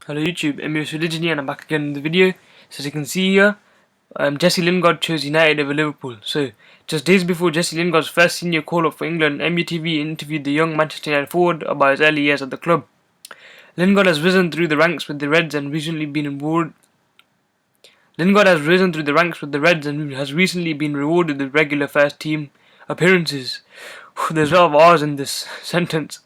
Hello YouTube, MUTV here and I'm back again in the video. So as you can see here, Jesse Lingard chose United over Liverpool. So just days before Jesse Lingard's first senior call-up for England, MUTV interviewed the young Manchester United forward about his early years at the club. Lingard has risen through the ranks with the Reds and recently been rewarded. Lingard has risen through the ranks with the Reds and has recently been rewarded with regular first team appearances. There's a lot of R's in this sentence.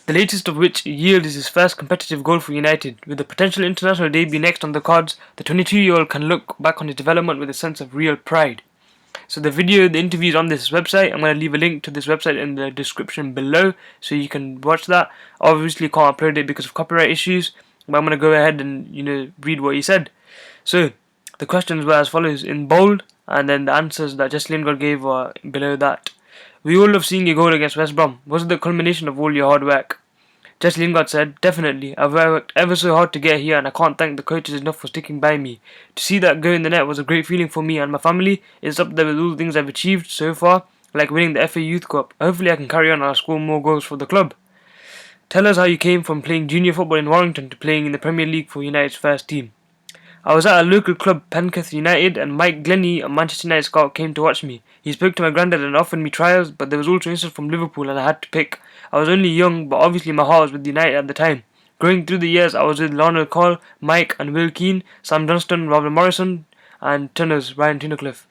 The latest of which yielded his first competitive goal for United. With the potential international debut next on the cards, the 22-year-old can look back on his development with a sense of real pride. So the interview is on this website. I'm going to leave a link to this website in the description below so you can watch that. Obviously can't upload it because of copyright issues, but I'm going to go ahead and read what he said. So the questions were as follows in bold, and then the answers that Jesse Lingard gave were below that. We all love seeing your goal against West Brom. Was it the culmination of all your hard work? Jesse Lingard said, "Definitely. I've worked ever so hard to get here and I can't thank the coaches enough for sticking by me. To see that go in the net was a great feeling for me and my family. It's up there with all the things I've achieved so far, like winning the FA Youth Cup. Hopefully I can carry on and I'll score more goals for the club. Tell us how you came from playing junior football in Warrington to playing in the Premier League for United's first team." I was at a local club, Penketh United, and Mike Glennie, a Manchester United scout, came to watch me. He spoke to my granddad and offered me trials, but there was also interest from Liverpool and I had to pick. I was only young, but obviously my heart was with United at the time. Growing through the years, I was with Lionel Cole, Mike and Will Keane, Sam Johnston, Robert Morrison, and Tunners, Ryan Tunnicliffe.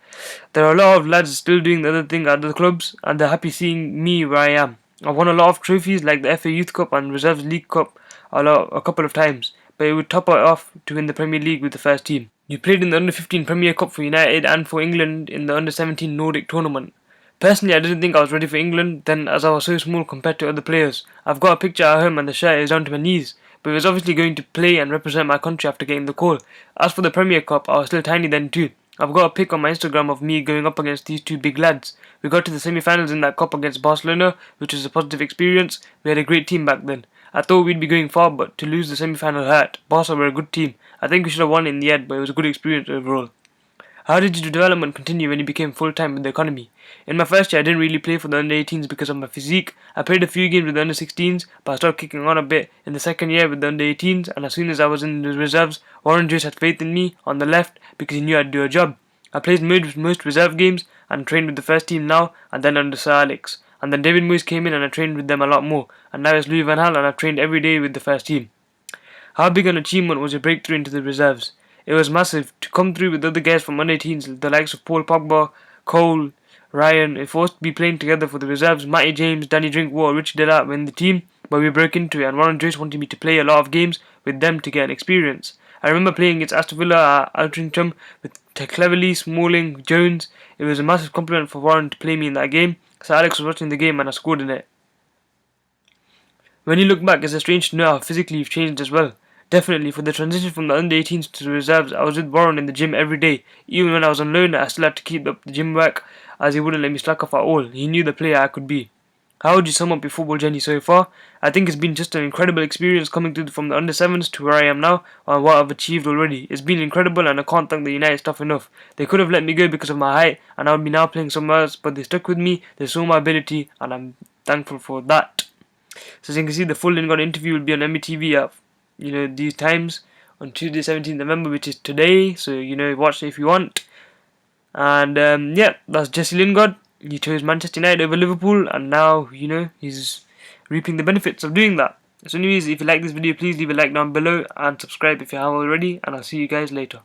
There are a lot of lads still doing the other thing at the clubs, and they're happy seeing me where I am. I've won a lot of trophies like the FA Youth Cup and Reserves League Cup a couple of times, but it would top it off to win the Premier League with the first team. You played in the Under-15 Premier Cup for United and for England in the Under-17 Nordic tournament. Personally, I didn't think I was ready for England then, as I was so small compared to other players. I've got a picture at home and the shirt is down to my knees, but I was obviously going to play and represent my country after getting the call. As for the Premier Cup, I was still tiny then too. I've got a pic on my Instagram of me going up against these two big lads. We got to the semi-finals in that cup against Barcelona, which was a positive experience. We had a great team back then. I thought we'd be going far, but to lose the semi-final hurt. Barca were a good team. I think we should have won in the end, but it was a good experience overall. How did your development continue when you became full-time with the academy? In my first year, I didn't really play for the under-18s because of my physique. I played a few games with the under-16s, but I started kicking on a bit in the second year with the under-18s, and as soon as I was in the reserves, Warren Joyce had faith in me on the left because he knew I'd do a job. I played most reserve games and trained with the first team now and then under Sir Alex. And then David Moyes came in and I trained with them a lot more. And now it's Louis van Gaal and I've trained every day with the first team. How big an achievement was your breakthrough into the reserves? It was massive. To come through with other guys from under-18s, the likes of Paul Pogba, Cole, Ryan, it forced to be playing together for the reserves. Matty James, Danny Drinkwater, Richie Delap were in the team, but we broke into it and Warren Joyce wanted me to play a lot of games with them to get an experience. I remember playing against Aston Villa at Altrincham with Cleverley, Smalling, Jones. It was a massive compliment for Warren to play me in that game. So Alex was watching the game and I scored in it. When you look back, it's strange to know how physically you've changed as well. Definitely, for the transition from the under-18s to the reserves, I was with Warren in the gym every day. Even when I was on loan, I still had to keep up the gym work as he wouldn't let me slack off at all. He knew the player I could be. How would you sum up your football journey so far? I think it's been just an incredible experience coming through from the under-7s to where I am now and what I've achieved already. It's been incredible and I can't thank the United staff enough. They could have let me go because of my height and I would be now playing somewhere else, but they stuck with me, they saw my ability and I'm thankful for that. So as you can see, the full Lingard interview will be on MUTV at these times on Tuesday 17th November, which is today, so watch it if you want. And yeah, that's Jesse Lingard. He chose Manchester United over Liverpool and now, he's reaping the benefits of doing that. So anyways, if you like this video, please leave a like down below and subscribe if you haven't already, and I'll see you guys later.